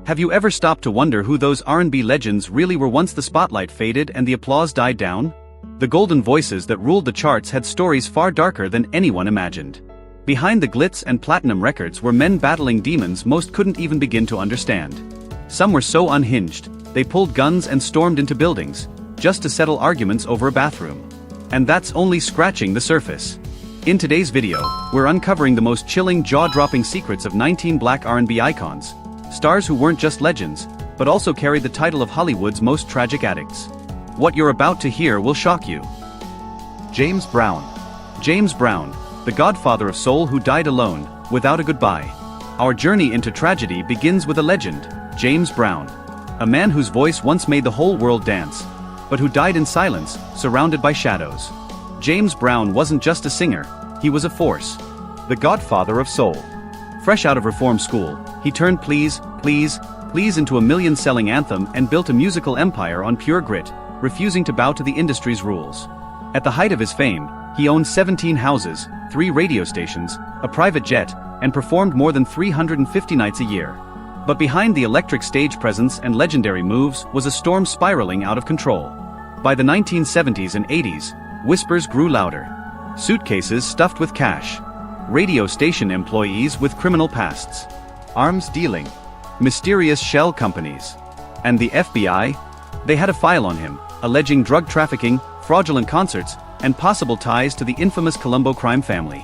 Have you ever stopped to wonder who those R&B legends really were once the spotlight faded and the applause died down? The golden voices that ruled the charts had stories far darker than anyone imagined. Behind the glitz and platinum records were men battling demons most couldn't even begin to understand. Some were so unhinged, they pulled guns and stormed into buildings, just to settle arguments over a bathroom. And that's only scratching the surface. In today's video, we're uncovering the most chilling, jaw-dropping secrets of 19 black R&B icons, stars who weren't just legends, but also carried the title of Hollywood's most tragic addicts. What you're about to hear will shock you. James Brown. James Brown, the godfather of soul who died alone, without a goodbye. Our journey into tragedy begins with a legend, James Brown. A man whose voice once made the whole world dance, but who died in silence, surrounded by shadows. James Brown wasn't just a singer, he was a force. The godfather of soul. Fresh out of reform school, he turned Please, Please, Please into a million-selling anthem and built a musical empire on pure grit, refusing to bow to the industry's rules. At the height of his fame, he owned 17 houses, 3 radio stations, a private jet, and performed more than 350 nights a year. But behind the electric stage presence and legendary moves was a storm spiraling out of control. By the 1970s and 80s, whispers grew louder. Suitcases stuffed with cash. Radio station employees with criminal pasts. Arms dealing. Mysterious shell companies. And the FBI? They had a file on him, alleging drug trafficking, fraudulent concerts, and possible ties to the infamous Colombo crime family.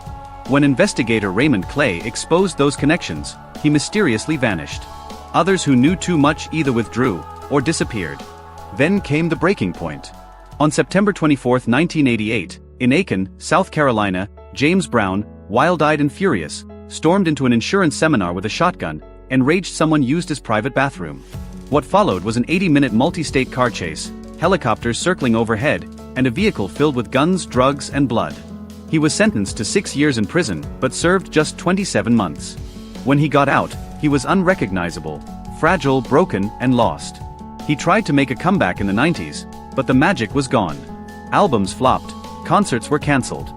When investigator Raymond Clay exposed those connections, he mysteriously vanished. Others who knew too much either withdrew or disappeared. Then came the breaking point. On September 24, 1988, in Aiken, South Carolina, James Brown, wild-eyed and furious, stormed into an insurance seminar with a shotgun, enraged someone used his private bathroom. What followed was an 80-minute multi-state car chase, helicopters circling overhead, and a vehicle filled with guns, drugs, and blood. He was sentenced to 6 years in prison, but served just 27 months. When he got out, he was unrecognizable, fragile, broken, and lost. He tried to make a comeback in the 90s, but the magic was gone. Albums flopped, concerts were cancelled.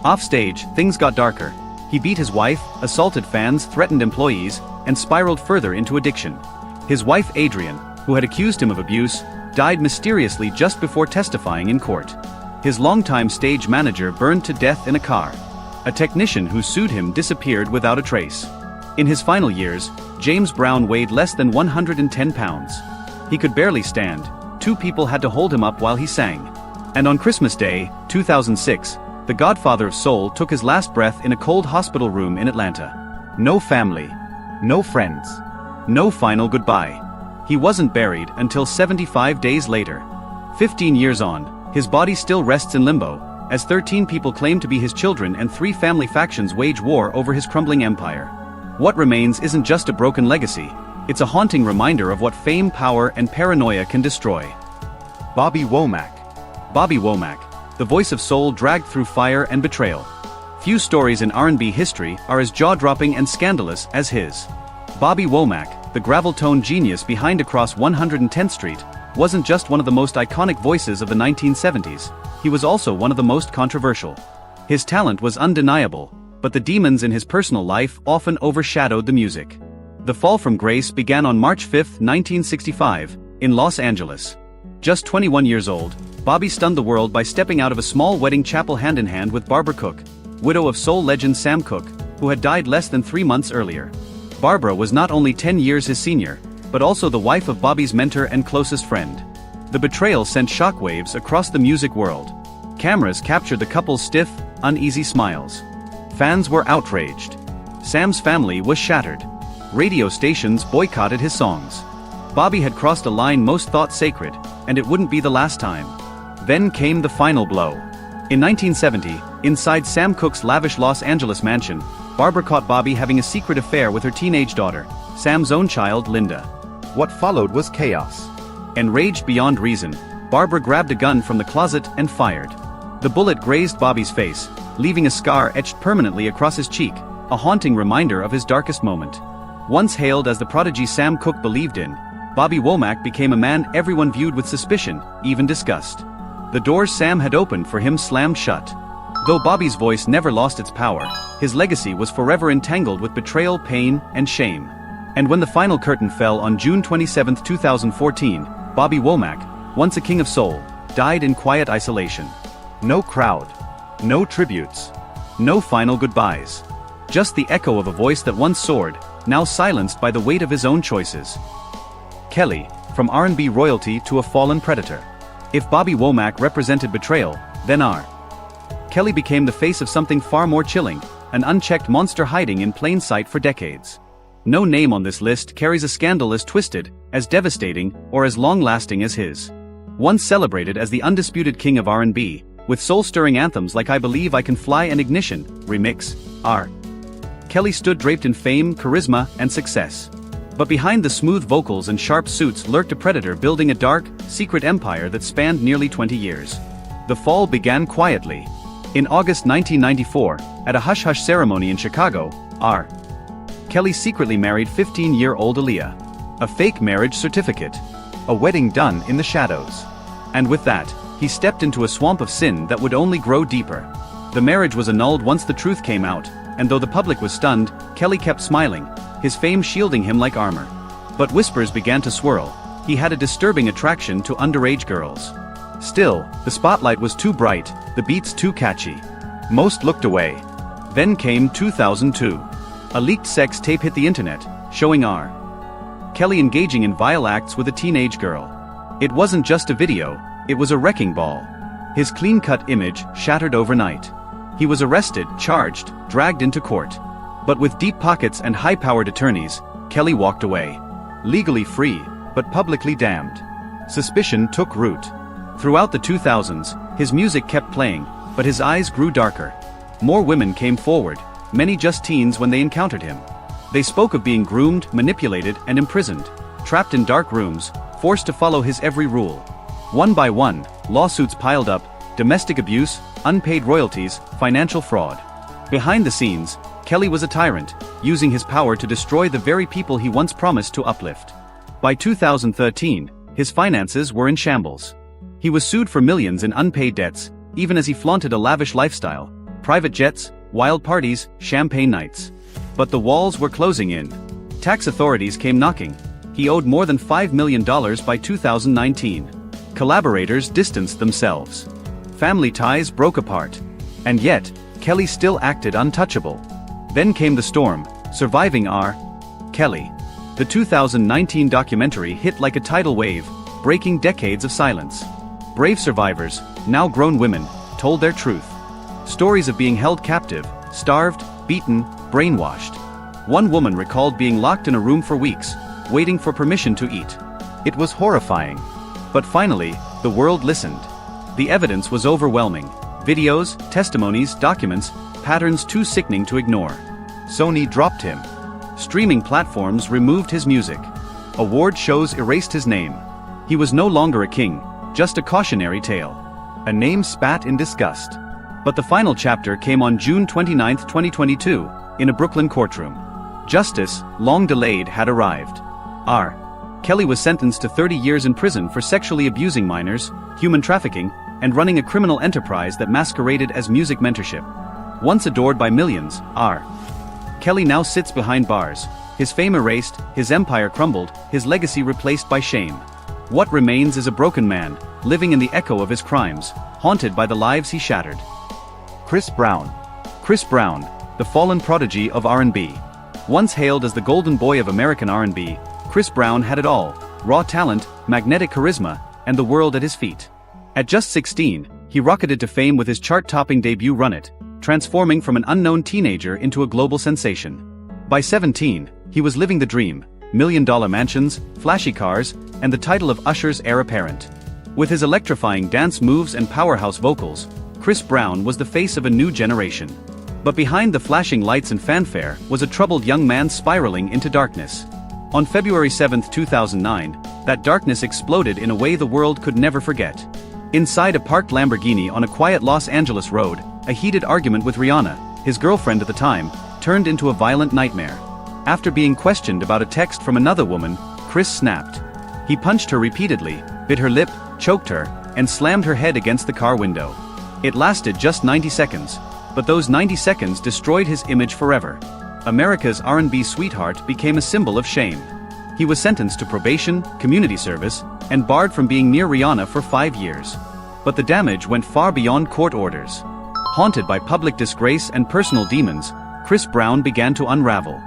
Offstage, things got darker. He beat his wife, assaulted fans, threatened employees, and spiraled further into addiction. His wife Adrienne, who had accused him of abuse, died mysteriously just before testifying in court. His longtime stage manager burned to death in a car. A technician who sued him disappeared without a trace. In his final years, James Brown weighed less than 110 pounds. He could barely stand. 2 people had to hold him up while he sang. And on Christmas Day, 2006, the godfather of soul took his last breath in a cold hospital room in Atlanta. No family. No friends. No final goodbye. He wasn't buried until 75 days later. 15 years on, his body still rests in limbo, as 13 people claim to be his children and 3 family factions wage war over his crumbling empire. What remains isn't just a broken legacy, it's a haunting reminder of what fame, power, and paranoia can destroy. Bobby Womack. Bobby Womack, the voice of soul dragged through fire and betrayal. Few stories in R&B history are as jaw-dropping and scandalous as his. Bobby Womack, the gravel-tone genius behind Across 110th Street, wasn't just one of the most iconic voices of the 1970s, he was also one of the most controversial. His talent was undeniable, but the demons in his personal life often overshadowed the music. The fall from grace began on March 5, 1965, in Los Angeles. Just 21 years old, Bobby stunned the world by stepping out of a small wedding chapel hand-in-hand with Barbara Cook, widow of soul legend Sam Cooke, who had died less than 3 months earlier. Barbara was not only 10 years his senior, but also the wife of Bobby's mentor and closest friend. The betrayal sent shockwaves across the music world. Cameras captured the couple's stiff, uneasy smiles. Fans were outraged. Sam's family was shattered. Radio stations boycotted his songs. Bobby had crossed a line most thought sacred, and it wouldn't be the last time. Then came the final blow. In 1970, inside Sam Cooke's lavish Los Angeles mansion, Barbara caught Bobby having a secret affair with her teenage daughter, Sam's own child, Linda. What followed was chaos. Enraged beyond reason, Barbara grabbed a gun from the closet and fired. The bullet grazed Bobby's face, leaving a scar etched permanently across his cheek, a haunting reminder of his darkest moment. Once hailed as the prodigy Sam Cooke believed in, Bobby Womack became a man everyone viewed with suspicion, even disgust. The doors Sam had opened for him slammed shut. Though Bobby's voice never lost its power, his legacy was forever entangled with betrayal, pain, and shame. And when the final curtain fell on June 27, 2014, Bobby Womack, once a king of soul, died in quiet isolation. No crowd. No tributes. No final goodbyes. Just the echo of a voice that once soared, now silenced by the weight of his own choices. Kelly, from R&B royalty to a fallen predator. If Bobby Womack represented betrayal, then R. Kelly became the face of something far more chilling, an unchecked monster hiding in plain sight for decades. No name on this list carries a scandal as twisted, as devastating, or as long-lasting as his. Once celebrated as the undisputed king of R&B, with soul-stirring anthems like I Believe I Can Fly and Ignition, remix, R. Kelly stood draped in fame, charisma, and success. But behind the smooth vocals and sharp suits lurked a predator building a dark, secret empire that spanned nearly 20 years. The fall began quietly. In August 1994, at a hush-hush ceremony in Chicago, R. Kelly secretly married 15-year-old Aaliyah. A fake marriage certificate. A wedding done in the shadows. And with that, he stepped into a swamp of sin that would only grow deeper. The marriage was annulled once the truth came out, and though the public was stunned, Kelly kept smiling, his fame shielding him like armor. But whispers began to swirl. He had a disturbing attraction to underage girls. Still, the spotlight was too bright, the beats too catchy. Most looked away. Then came 2002. A leaked sex tape hit the internet, showing R. Kelly engaging in vile acts with a teenage girl. It wasn't just a video, it was a wrecking ball. His clean-cut image shattered overnight. He was arrested, charged, dragged into court. But with deep pockets and high-powered attorneys, Kelly walked away. Legally free, but publicly damned. Suspicion took root. Throughout the 2000s, his music kept playing, but his eyes grew darker. More women came forward, many just teens when they encountered him. They spoke of being groomed, manipulated, and imprisoned, trapped in dark rooms, forced to follow his every rule. One by one, lawsuits piled up, domestic abuse, unpaid royalties, financial fraud. Behind the scenes, Kelly was a tyrant, using his power to destroy the very people he once promised to uplift. By 2013, his finances were in shambles. He was sued for millions in unpaid debts, even as he flaunted a lavish lifestyle, private jets, wild parties, champagne nights. But the walls were closing in. Tax authorities came knocking. He owed more than $5 million by 2019. Collaborators distanced themselves. Family ties broke apart. And yet, Kelly still acted untouchable. Then came the storm, surviving R. Kelly. The 2019 documentary hit like a tidal wave, breaking decades of silence. Brave survivors, now grown women, told their truth. Stories of being held captive, starved, beaten, brainwashed. One woman recalled being locked in a room for weeks, waiting for permission to eat. It was horrifying. But finally, the world listened. The evidence was overwhelming. Videos, testimonies, documents, patterns too sickening to ignore. Sony dropped him. Streaming platforms removed his music. Award shows erased his name. He was no longer a king, just a cautionary tale. A name spat in disgust. But the final chapter came on June 29, 2022, in a Brooklyn courtroom. Justice, long delayed, had arrived. R. Kelly was sentenced to 30 years in prison for sexually abusing minors, human trafficking, and running a criminal enterprise that masqueraded as music mentorship. Once adored by millions, R. Kelly now sits behind bars. His fame erased, his empire crumbled, his legacy replaced by shame. What remains is a broken man, living in the echo of his crimes, haunted by the lives he shattered. Chris Brown. Chris Brown, the fallen prodigy of R&B. Once hailed as the golden boy of American R&B, Chris Brown had it all: raw talent, magnetic charisma, and the world at his feet. At just 16, he rocketed to fame with his chart-topping debut Run It, transforming from an unknown teenager into a global sensation. By 17, he was living the dream: million-dollar mansions, flashy cars, and the title of Usher's heir apparent. With his electrifying dance moves and powerhouse vocals, Chris Brown was the face of a new generation. But behind the flashing lights and fanfare was a troubled young man spiraling into darkness. On February 7, 2009, that darkness exploded in a way the world could never forget. Inside a parked Lamborghini on a quiet Los Angeles road, a heated argument with Rihanna, his girlfriend at the time, turned into a violent nightmare. After being questioned about a text from another woman, Chris snapped. He punched her repeatedly, bit her lip, choked her, and slammed her head against the car window. It lasted just 90 seconds, but those 90 seconds destroyed his image forever. America's R&B sweetheart became a symbol of shame. He was sentenced to probation, community service, and barred from being near Rihanna for 5 years. But the damage went far beyond court orders. Haunted by public disgrace and personal demons, Chris Brown began to unravel.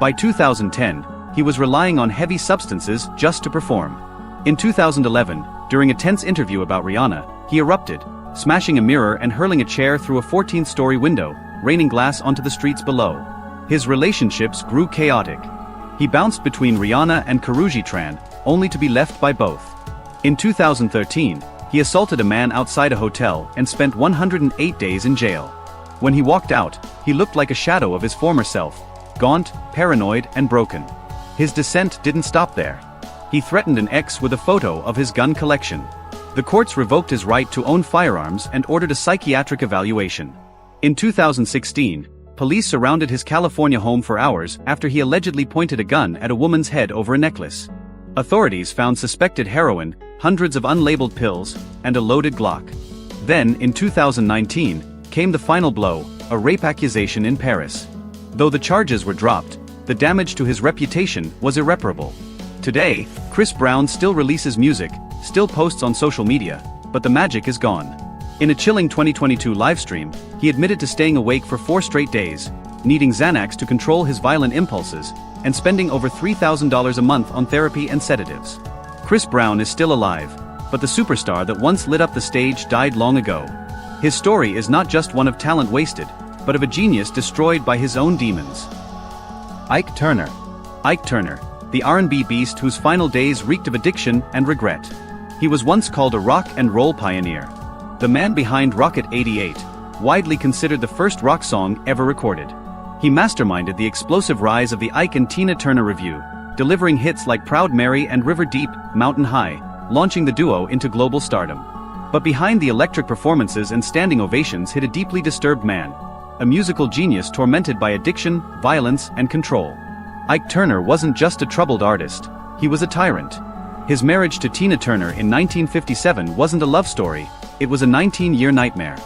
By 2010, he was relying on heavy substances just to perform. In 2011, during a tense interview about Rihanna, he erupted, smashing a mirror and hurling a chair through a 14th-story window, raining glass onto the streets below. His relationships grew chaotic. He bounced between Rihanna and Karrueche Tran, only to be left by both. In 2013, he assaulted a man outside a hotel and spent 108 days in jail. When he walked out, he looked like a shadow of his former self, gaunt, paranoid, and broken. His descent didn't stop there. He threatened an ex with a photo of his gun collection. The courts revoked his right to own firearms and ordered a psychiatric evaluation. In 2016, police surrounded his California home for hours after he allegedly pointed a gun at a woman's head over a necklace. Authorities found suspected heroin, hundreds of unlabeled pills, and a loaded Glock. Then, in 2019, came the final blow, a rape accusation in Paris. Though the charges were dropped, the damage to his reputation was irreparable. Today, Chris Brown still releases music, still posts on social media, but the magic is gone. In a chilling 2022 livestream, he admitted to staying awake for 4 straight days, needing Xanax to control his violent impulses, and spending over $3,000 a month on therapy and sedatives. Chris Brown is still alive, but the superstar that once lit up the stage died long ago. His story is not just one of talent wasted, but of a genius destroyed by his own demons. Ike Turner. Ike Turner, the R&B beast whose final days reeked of addiction and regret. He was once called a rock and roll pioneer. The man behind Rocket 88, widely considered the first rock song ever recorded. He masterminded the explosive rise of the Ike and Tina Turner Revue, delivering hits like Proud Mary and River Deep, Mountain High, launching the duo into global stardom. But behind the electric performances and standing ovations hid a deeply disturbed man, a musical genius tormented by addiction, violence, and control. Ike Turner wasn't just a troubled artist, he was a tyrant. His marriage to Tina Turner in 1957 wasn't a love story, it was a 19-year nightmare.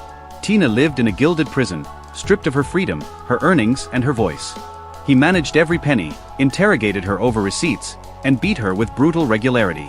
Tina lived in a gilded prison, stripped of her freedom, her earnings, and her voice. He managed every penny, interrogated her over receipts, and beat her with brutal regularity.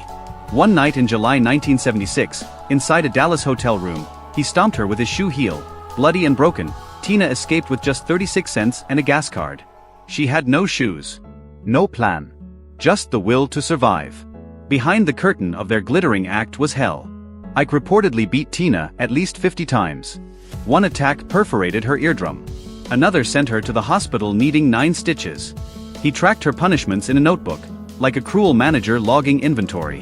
One night in July 1976, inside a Dallas hotel room, he stomped her with his shoe heel. Bloody and broken, Tina escaped with just 36 cents and a gas card. She had no shoes. No plan. Just the will to survive. Behind the curtain of their glittering act was hell. Ike reportedly beat Tina at least 50 times. One attack perforated her eardrum. Another sent her to the hospital needing 9 stitches. He tracked her punishments in a notebook, like a cruel manager logging inventory.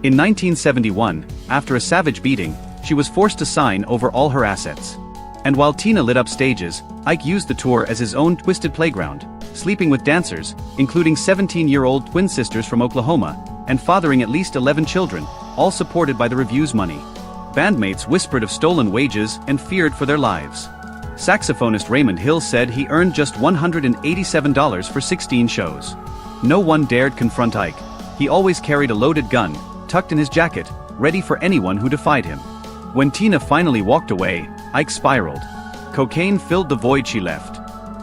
In 1971, after a savage beating, she was forced to sign over all her assets. And while Tina lit up stages, Ike used the tour as his own twisted playground, sleeping with dancers, including 17-year-old twin sisters from Oklahoma, and fathering at least 11 children, all supported by the Revue's money. Bandmates whispered of stolen wages and feared for their lives. Saxophonist Raymond Hill said he earned just $187 for 16 shows. No one dared confront Ike. He always carried a loaded gun, tucked in his jacket, ready for anyone who defied him. When Tina finally walked away, Ike spiraled. Cocaine filled the void she left.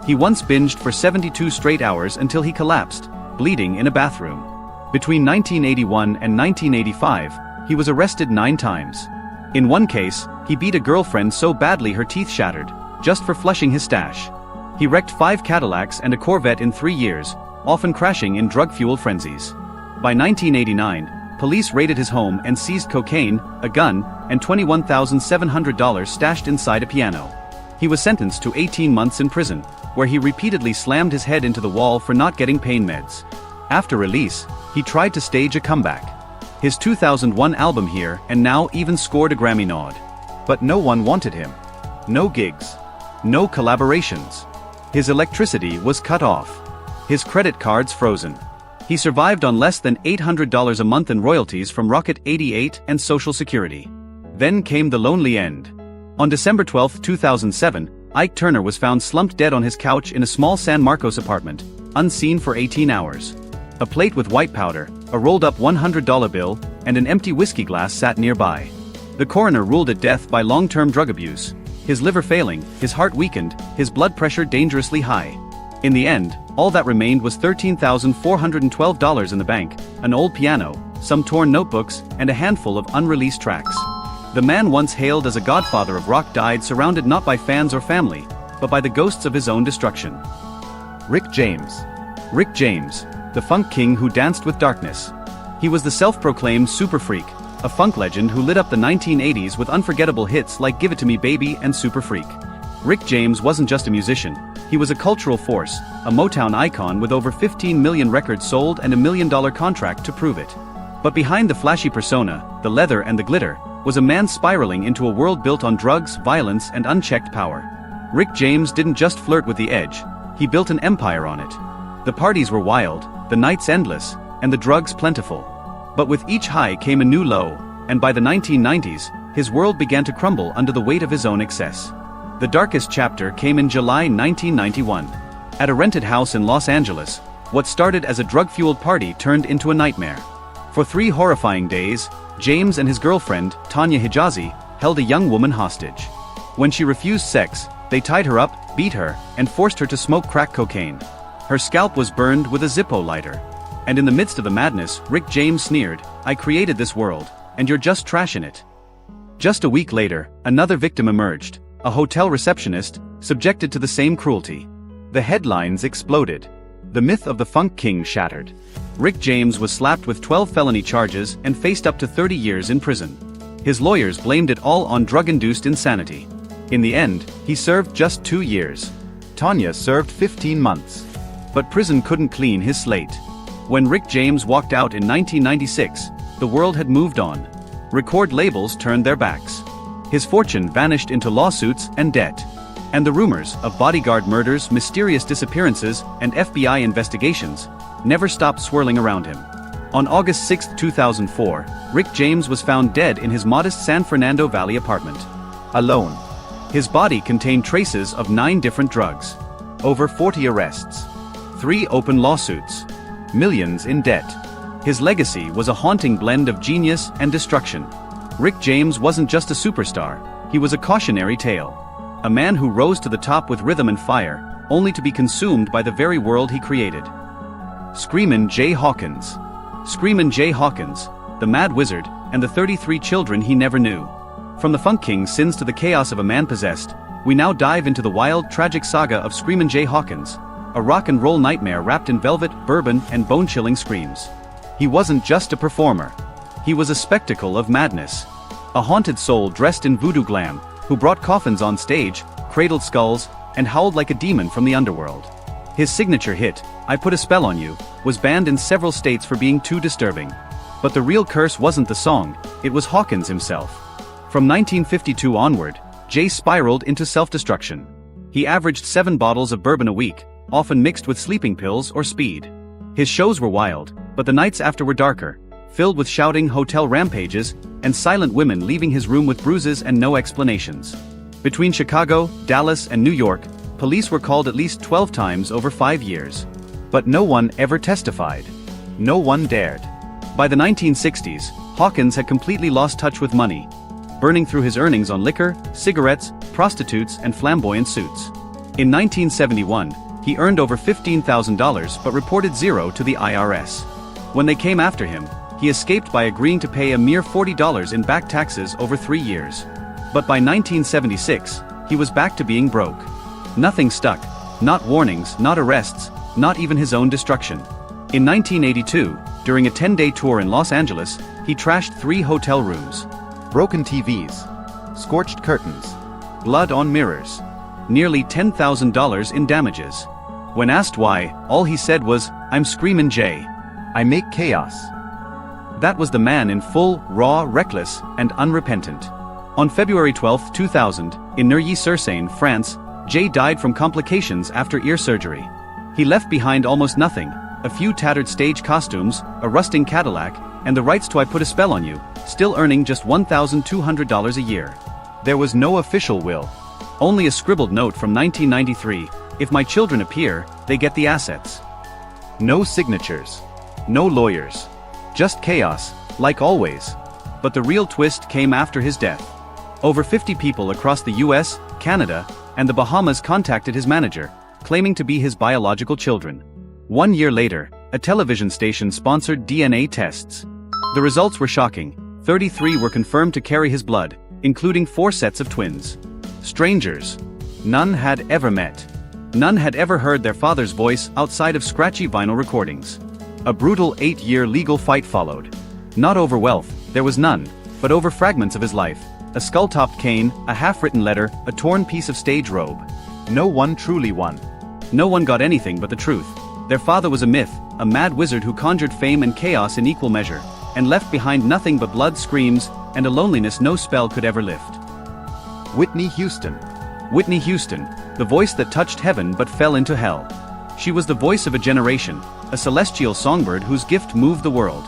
He once binged for 72 straight hours until he collapsed, bleeding in a bathroom. Between 1981 and 1985, he was arrested 9 times. In one case, he beat a girlfriend so badly her teeth shattered, just for flushing his stash. He wrecked 5 Cadillacs and a Corvette in 3 years, often crashing in drug-fueled frenzies. By 1989, police raided his home and seized cocaine, a gun, and $21,700 stashed inside a piano. He was sentenced to 18 months in prison, where he repeatedly slammed his head into the wall for not getting pain meds. After release, he tried to stage a comeback. His 2001 album Here and Now even scored a Grammy nod. But no one wanted him. No gigs. No collaborations. His electricity was cut off. His credit cards frozen. He survived on less than $800 a month in royalties from Rocket 88 and Social Security. Then came the lonely end. On December 12, 2007, Ike Turner was found slumped dead on his couch in a small San Marcos apartment, unseen for 18 hours. A plate with white powder, a rolled-up $100 bill, and an empty whiskey glass sat nearby. The coroner ruled it death by long-term drug abuse. His liver failing, his heart weakened, his blood pressure dangerously high. In the end, all that remained was $13,412 in the bank, an old piano, some torn notebooks, and a handful of unreleased tracks. The man once hailed as a godfather of rock died surrounded not by fans or family, but by the ghosts of his own destruction. Rick James. Rick James, the funk king who danced with darkness. He was the self-proclaimed super freak, a funk legend who lit up the 1980s with unforgettable hits like Give It To Me Baby and Super Freak. Rick James wasn't just a musician, he was a cultural force, a Motown icon with over 15 million records sold and $1 million contract to prove it. But behind the flashy persona, the leather and the glitter, was a man spiraling into a world built on drugs, violence, and unchecked power. Rick James didn't just flirt with the edge, he built an empire on it. The parties were wild, the nights endless, and the drugs plentiful. But with each high came a new low, and by the 1990s, his world began to crumble under the weight of his own excess. The darkest chapter came in July 1991. At a rented house in Los Angeles, what started as a drug-fueled party turned into a nightmare. For 3 horrifying days, James and his girlfriend, Tanya Hijazi, held a young woman hostage. When she refused sex, they tied her up, beat her, and forced her to smoke crack cocaine. Her scalp was burned with a Zippo lighter. And in the midst of the madness, Rick James sneered, "I created this world, and you're just trash in it." Just a week later, another victim emerged, a hotel receptionist, subjected to the same cruelty. The headlines exploded. The myth of the Funk King shattered. Rick James was slapped with 12 felony charges and faced up to 30 years in prison. His lawyers blamed it all on drug-induced insanity. In the end, he served just 2 years. Tanya served 15 months. But prison couldn't clean his slate. When Rick James walked out in 1996, the world had moved on. Record labels turned their backs. His fortune vanished into lawsuits and debt. And the rumors of bodyguard murders, mysterious disappearances, and FBI investigations never stopped swirling around him. On August 6, 2004, Rick James was found dead in his modest San Fernando Valley apartment. Alone. His body contained traces of 9 different drugs. Over 40 arrests. 3 open lawsuits. Millions in debt. His legacy was a haunting blend of genius and destruction. Rick James wasn't just a superstar, he was a cautionary tale. A man who rose to the top with rhythm and fire, only to be consumed by the very world he created. Screamin' Jay Hawkins. Screamin' Jay Hawkins, the mad wizard, and the 33 children he never knew. From the Funk King's sins to the chaos of a man possessed, we now dive into the wild, tragic saga of Screamin' Jay Hawkins, a rock and roll nightmare wrapped in velvet, bourbon, and bone-chilling screams. He wasn't just a performer. He was a spectacle of madness. A haunted soul dressed in voodoo glam, who brought coffins on stage, cradled skulls, and howled like a demon from the underworld. His signature hit, I Put a Spell on You, was banned in several states for being too disturbing. But the real curse wasn't the song, it was Hawkins himself. From 1952 onward, Jay spiraled into self-destruction. He averaged 7 bottles of bourbon a week, often mixed with sleeping pills or speed. His shows were wild, but the nights after were darker, filled with shouting, hotel rampages, and silent women leaving his room with bruises and no explanations. Between Chicago, Dallas, and New York, police were called at least 12 times over 5 years. But no one ever testified. No one dared. By the 1960s, Hawkins had completely lost touch with money, burning through his earnings on liquor, cigarettes, prostitutes, and flamboyant suits. In 1971, he earned over $15,000 but reported zero to the IRS. When they came after him, he escaped by agreeing to pay a mere $40 in back taxes over 3 years. But by 1976, he was back to being broke. Nothing stuck. Not warnings, not arrests, not even his own destruction. In 1982, during a 10-day tour in Los Angeles, he trashed 3 hotel rooms. Broken TVs. Scorched curtains. Blood on mirrors. Nearly $10,000 in damages. When asked why, all he said was, "I'm Screamin' Jay. I make chaos." That was the man in full, raw, reckless, and unrepentant. On February 12, 2000, in Neuilly-sur-Seine, France, Jay died from complications after ear surgery. He left behind almost nothing, a few tattered stage costumes, a rusting Cadillac, and the rights to I Put a Spell on You, still earning just $1,200 a year. There was no official will. Only a scribbled note from 1993, "If my children appear, they get the assets." No signatures. No lawyers. Just chaos, like always. But the real twist came after his death. Over 50 people across the US, Canada, and the Bahamas contacted his manager, claiming to be his biological children. 1 year later, a television station sponsored DNA tests. The results were shocking. 33 were confirmed to carry his blood, including 4 sets of twins. Strangers. None had ever met. None had ever heard their father's voice outside of scratchy vinyl recordings. A brutal 8-year legal fight followed. Not over wealth, there was none, but over fragments of his life. A skull-topped cane, a half-written letter, a torn piece of stage robe. No one truly won. No one got anything but the truth. Their father was a myth, a mad wizard who conjured fame and chaos in equal measure, and left behind nothing but blood, screams, and a loneliness no spell could ever lift. Whitney Houston. Whitney Houston, the voice that touched heaven but fell into hell. She was the voice of a generation, a celestial songbird whose gift moved the world.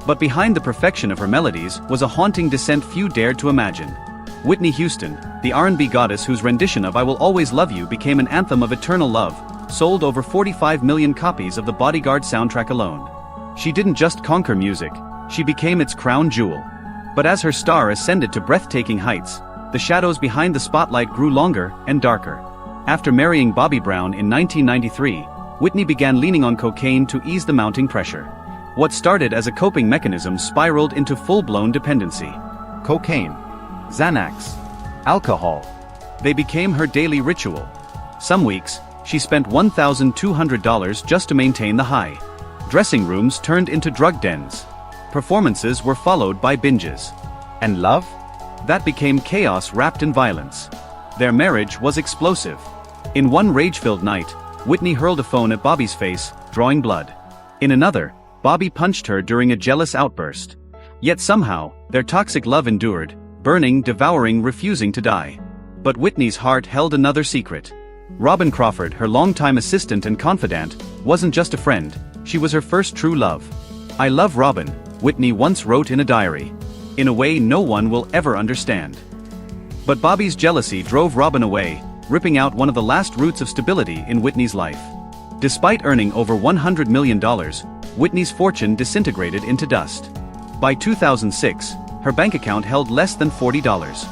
But behind the perfection of her melodies was a haunting descent few dared to imagine. Whitney Houston, the R&B goddess whose rendition of I Will Always Love You became an anthem of eternal love, sold over 45 million copies of the Bodyguard soundtrack alone. She didn't just conquer music, she became its crown jewel. But as her star ascended to breathtaking heights, the shadows behind the spotlight grew longer and darker. After marrying Bobby Brown in 1993, Whitney began leaning on cocaine to ease the mounting pressure. What started as a coping mechanism spiraled into full-blown dependency. Cocaine. Xanax. Alcohol. They became her daily ritual. Some weeks, she spent $1,200 just to maintain the high. Dressing rooms turned into drug dens. Performances were followed by binges. And love? That became chaos wrapped in violence. Their marriage was explosive. In one rage-filled night, Whitney hurled a phone at Bobby's face, drawing blood. In another, Bobby punched her during a jealous outburst. Yet somehow, their toxic love endured, burning, devouring, refusing to die. But Whitney's heart held another secret. Robin Crawford, her longtime assistant and confidant, wasn't just a friend, she was her first true love. I love Robin, Whitney once wrote in a diary. In a way no one will ever understand. But Bobby's jealousy drove Robin away, ripping out one of the last roots of stability in Whitney's life. Despite earning over $100 million, Whitney's fortune disintegrated into dust. By 2006, her bank account held less than $40.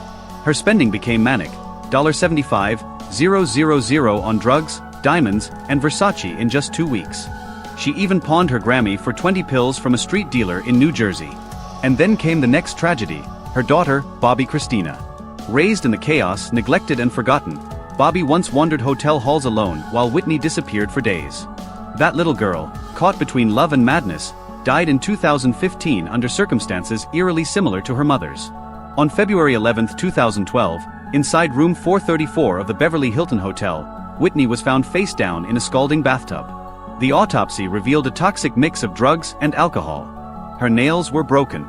Her spending became manic, $75,000 on drugs, diamonds, and Versace in just 2 weeks. She even pawned her Grammy for 20 pills from a street dealer in New Jersey. And then came the next tragedy, her daughter, Bobby Christina. Raised in the chaos, neglected and forgotten, Bobby once wandered hotel halls alone while Whitney disappeared for days. That little girl, caught between love and madness, died in 2015 under circumstances eerily similar to her mother's. On February 11, 2012, inside room 434 of the Beverly Hilton Hotel, Whitney was found face down in a scalding bathtub. The autopsy revealed a toxic mix of drugs and alcohol. Her nails were broken.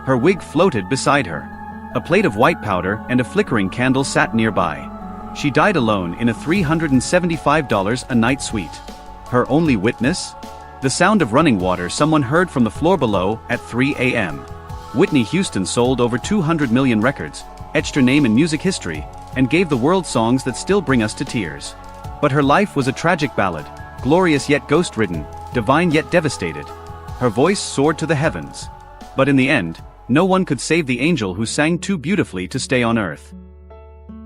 Her wig floated beside her. A plate of white powder and a flickering candle sat nearby. She died alone in a $375 a night suite. Her only witness? The sound of running water someone heard from the floor below at 3 a.m. Whitney Houston sold over 200 million records, etched her name in music history, and gave the world songs that still bring us to tears. But her life was a tragic ballad, glorious yet ghost-ridden, divine yet devastated. Her voice soared to the heavens. But in the end, no one could save the angel who sang too beautifully to stay on earth.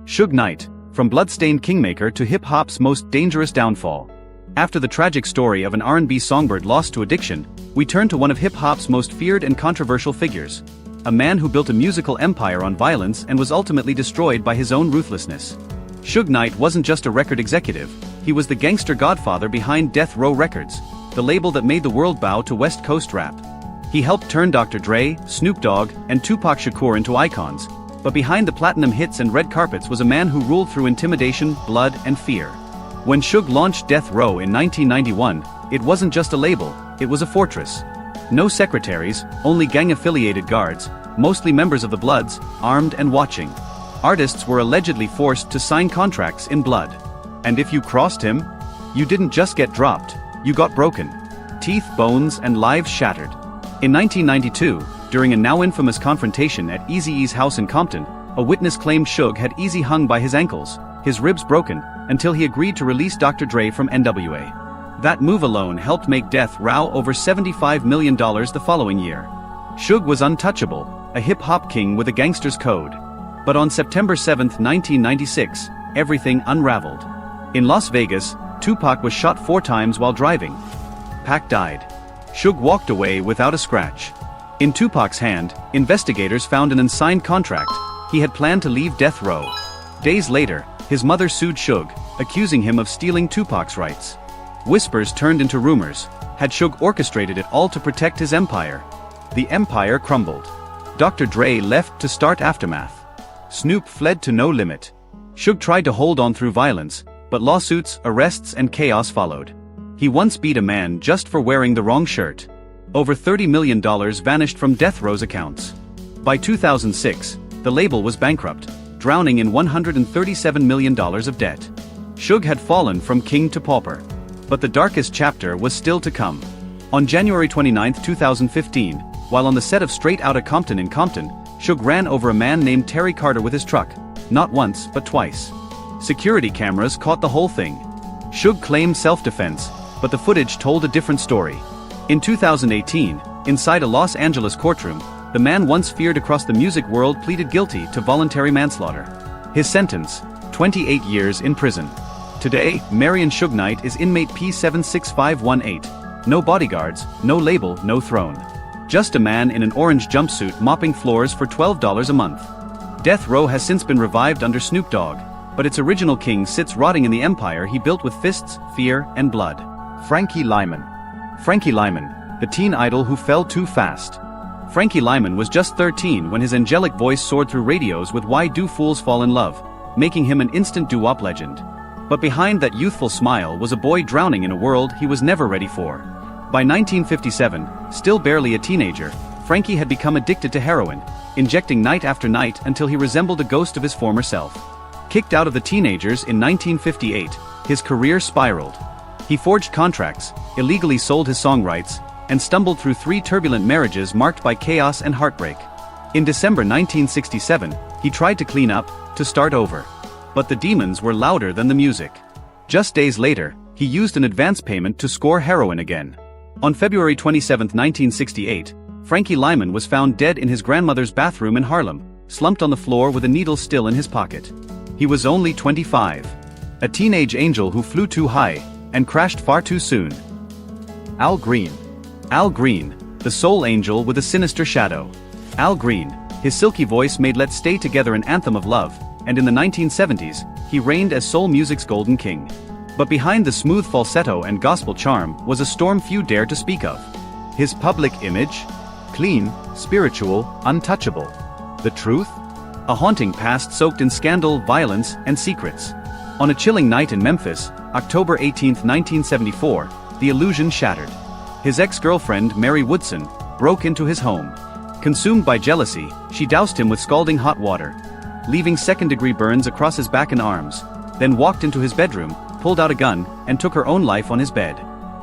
Suge Knight, from bloodstained kingmaker to hip-hop's most dangerous downfall. After the tragic story of an R&B songbird lost to addiction, we turn to one of hip-hop's most feared and controversial figures. A man who built a musical empire on violence and was ultimately destroyed by his own ruthlessness. Suge Knight wasn't just a record executive, he was the gangster godfather behind Death Row Records, the label that made the world bow to West Coast rap. He helped turn Dr. Dre, Snoop Dogg, and Tupac Shakur into icons, but behind the platinum hits and red carpets was a man who ruled through intimidation, blood, and fear. When Suge launched Death Row in 1991, it wasn't just a label, it was a fortress. No secretaries, only gang-affiliated guards, mostly members of the Bloods, armed and watching. Artists were allegedly forced to sign contracts in blood. And if you crossed him, you didn't just get dropped, you got broken. Teeth, bones, and lives shattered. In 1992, during a now infamous confrontation at Eazy-E's house in Compton, a witness claimed Suge had Eazy hung by his ankles, his ribs broken, until he agreed to release Dr. Dre from NWA. That move alone helped make Death Row over $75 million the following year. Suge was untouchable, a hip-hop king with a gangster's code. But on September 7, 1996, everything unraveled. In Las Vegas, Tupac was shot 4 times while driving. Pac died. Suge walked away without a scratch. In Tupac's hand, investigators found an unsigned contract. He had planned to leave death row. Days later, his mother sued Suge, accusing him of stealing Tupac's rights. Whispers turned into rumors. Had Suge orchestrated it all to protect his empire? The empire crumbled. Dr. Dre left to start Aftermath. Snoop fled to No Limit. Suge tried to hold on through violence, but lawsuits, arrests, and chaos followed. He once beat a man just for wearing the wrong shirt. Over $30 million vanished from Death Row's accounts. By 2006, the label was bankrupt, drowning in $137 million of debt. Suge had fallen from king to pauper. But the darkest chapter was still to come. On January 29, 2015, while on the set of Straight Outta Compton in Compton, Suge ran over a man named Terry Carter with his truck, not once but twice. Security cameras caught the whole thing. Suge claimed self-defense, but the footage told a different story. In 2018, inside a Los Angeles courtroom, the man once feared across the music world pleaded guilty to voluntary manslaughter. His sentence, 28 years in prison. Today, Marion Suge Knight is inmate P76518. No bodyguards, no label, no throne. Just a man in an orange jumpsuit mopping floors for $12 a month. Death Row has since been revived under Snoop Dogg, but its original king sits rotting in the empire he built with fists, fear, and blood. Frankie Lyman. Frankie Lyman, the teen idol who fell too fast. Frankie Lyman was just 13 when his angelic voice soared through radios with Why Do Fools Fall in Love, making him an instant doo-wop legend. But behind that youthful smile was a boy drowning in a world he was never ready for. By 1957, still barely a teenager, Frankie had become addicted to heroin, injecting night after night until he resembled a ghost of his former self. Kicked out of the teenagers in 1958, his career spiraled. He forged contracts, illegally sold his song rights, and stumbled through 3 turbulent marriages marked by chaos and heartbreak. In December 1967, he tried to clean up, to start over. But the demons were louder than the music. Just days later, he used an advance payment to score heroin again. On February 27, 1968, Frankie Lyman was found dead in his grandmother's bathroom in Harlem, slumped on the floor with a needle still in his pocket. He was only 25. A teenage angel who flew too high, and crashed far too soon. Al Green. Al Green, the soul angel with a sinister shadow. Al Green, his silky voice made Let's Stay Together an anthem of love, and in the 1970s, he reigned as soul music's golden king. But behind the smooth falsetto and gospel charm was a storm few dare to speak of. His public image? Clean, spiritual, untouchable. The truth? A haunting past soaked in scandal, violence, and secrets. On a chilling night in Memphis, October 18, 1974, the illusion shattered. His ex-girlfriend, Mary Woodson, broke into his home. Consumed by jealousy, she doused him with scalding hot water, leaving second-degree burns across his back and arms, then walked into his bedroom, pulled out a gun, and took her own life on his bed.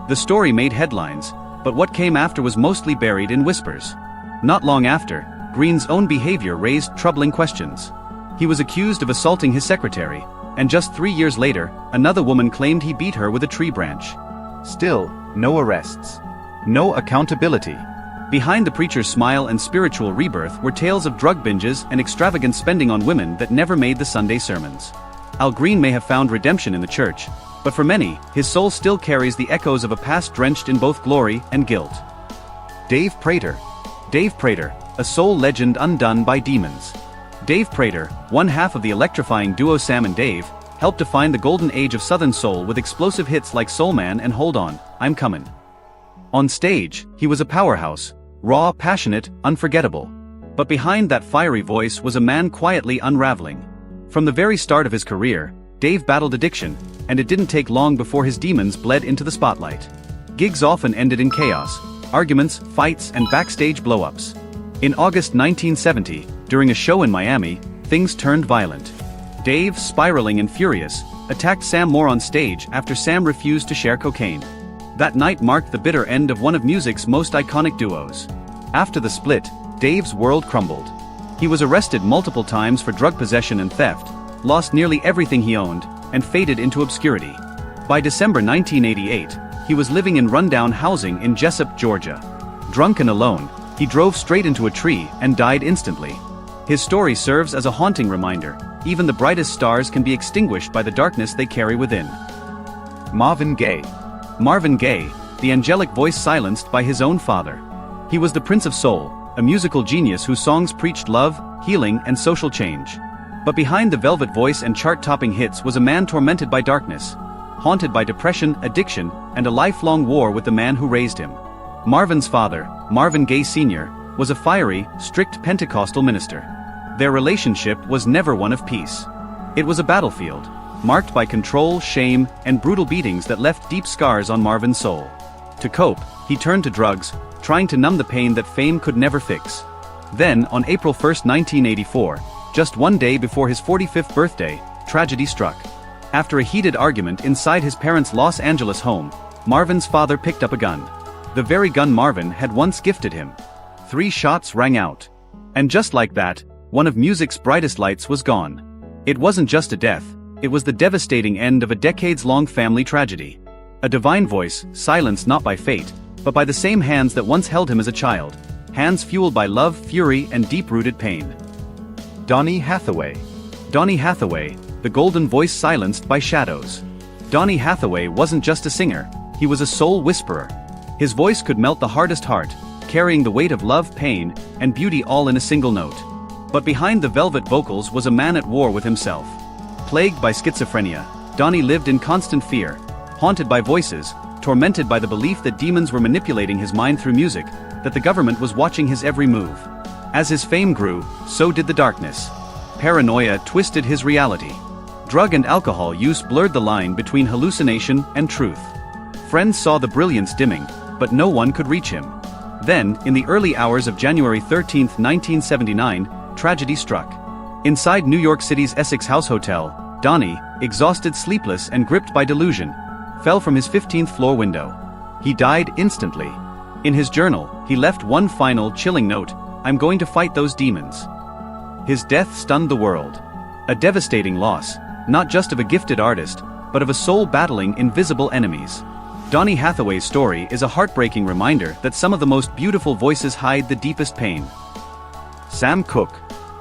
The story made headlines, but what came after was mostly buried in whispers. Not long after, Green's own behavior raised troubling questions. He was accused of assaulting his secretary, and just 3 years later, another woman claimed he beat her with a tree branch. Still, no arrests. No accountability. Behind the preacher's smile and spiritual rebirth were tales of drug binges and extravagant spending on women that never made the Sunday sermons. Al Green may have found redemption in the church, but for many, his soul still carries the echoes of a past drenched in both glory and guilt. Dave Prater. Dave Prater, a soul legend undone by demons. Dave Prater, one half of the electrifying duo Sam and Dave, helped define the golden age of Southern soul with explosive hits like Soul Man and Hold On, I'm Comin'. On stage, he was a powerhouse, raw, passionate, unforgettable. But behind that fiery voice was a man quietly unraveling. From the very start of his career, Dave battled addiction, and it didn't take long before his demons bled into the spotlight. Gigs often ended in chaos, arguments, fights, and backstage blow-ups. In August 1970, during a show in Miami, things turned violent. Dave, spiraling and furious, attacked Sam Moore on stage after Sam refused to share cocaine. That night marked the bitter end of one of music's most iconic duos. After the split, Dave's world crumbled. He was arrested multiple times for drug possession and theft, lost nearly everything he owned, and faded into obscurity. By December 1988, he was living in rundown housing in Jessup, Georgia. Drunk and alone, he drove straight into a tree and died instantly. His story serves as a haunting reminder: even the brightest stars can be extinguished by the darkness they carry within. Marvin Gaye. Marvin Gaye, the angelic voice silenced by his own father. He was the Prince of Soul, a musical genius whose songs preached love, healing, and social change. But behind the velvet voice and chart-topping hits was a man tormented by darkness, haunted by depression, addiction, and a lifelong war with the man who raised him. Marvin's father, Marvin Gaye Sr., was a fiery, strict Pentecostal minister. Their relationship was never one of peace. It was a battlefield, marked by control, shame, and brutal beatings that left deep scars on Marvin's soul. To cope, he turned to drugs, trying to numb the pain that fame could never fix. Then, on April 1, 1984, just one day before his 45th birthday, tragedy struck. After a heated argument inside his parents' Los Angeles home, Marvin's father picked up a gun. The very gun Marvin had once gifted him. 3 shots rang out. And just like that, one of music's brightest lights was gone. It wasn't just a death, it was the devastating end of a decades-long family tragedy. A divine voice, silenced not by fate, but by the same hands that once held him as a child. Hands fueled by love, fury, and deep-rooted pain. Donny Hathaway. Donny Hathaway, the golden voice silenced by shadows. Donny Hathaway wasn't just a singer, he was a soul whisperer. His voice could melt the hardest heart, carrying the weight of love, pain, and beauty all in a single note. But behind the velvet vocals was a man at war with himself. Plagued by schizophrenia, Donny lived in constant fear, haunted by voices, tormented by the belief that demons were manipulating his mind through music, that the government was watching his every move. As his fame grew, so did the darkness. Paranoia twisted his reality. Drug and alcohol use blurred the line between hallucination and truth. Friends saw the brilliance dimming, but no one could reach him. Then, in the early hours of January 13, 1979, tragedy struck. Inside New York City's Essex House Hotel, Donny, exhausted, sleepless, and gripped by delusion, fell from his 15th floor window. He died instantly. In his journal, he left one final chilling note: "I'm going to fight those demons." His death stunned the world. A devastating loss, not just of a gifted artist, but of a soul battling invisible enemies. Donny Hathaway's story is a heartbreaking reminder that some of the most beautiful voices hide the deepest pain. Sam Cooke.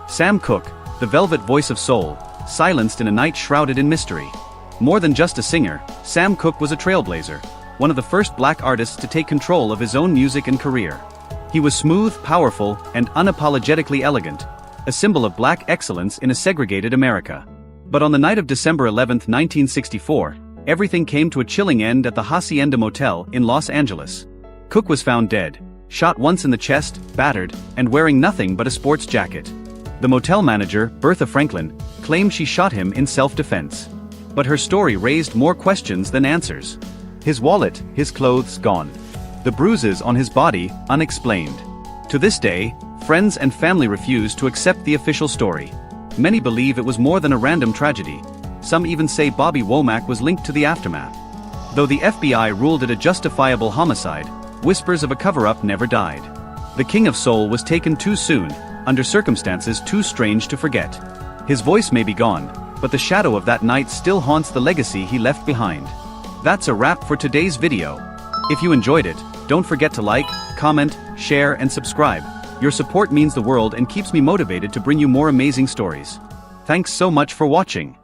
Sam Cooke, the velvet voice of soul, silenced in a night shrouded in mystery. More than just a singer, Sam Cooke was a trailblazer, one of the first black artists to take control of his own music and career. He was smooth, powerful, and unapologetically elegant, a symbol of black excellence in a segregated America. But on the night of December 11, 1964, everything came to a chilling end at the Hacienda Motel in Los Angeles. Cooke was found dead, shot once in the chest, battered, and wearing nothing but a sports jacket. The motel manager, Bertha Franklin, claimed she shot him in self-defense. But her story raised more questions than answers. His wallet, his clothes gone. The bruises on his body, unexplained. To this day, friends and family refuse to accept the official story. Many believe it was more than a random tragedy. Some even say Bobby Womack was linked to the aftermath. Though the FBI ruled it a justifiable homicide, whispers of a cover-up never died. The King of Soul was taken too soon, under circumstances too strange to forget. His voice may be gone, but the shadow of that night still haunts the legacy he left behind. That's a wrap for today's video. If you enjoyed it, don't forget to like, comment, share, and subscribe. Your support means the world and keeps me motivated to bring you more amazing stories. Thanks so much for watching.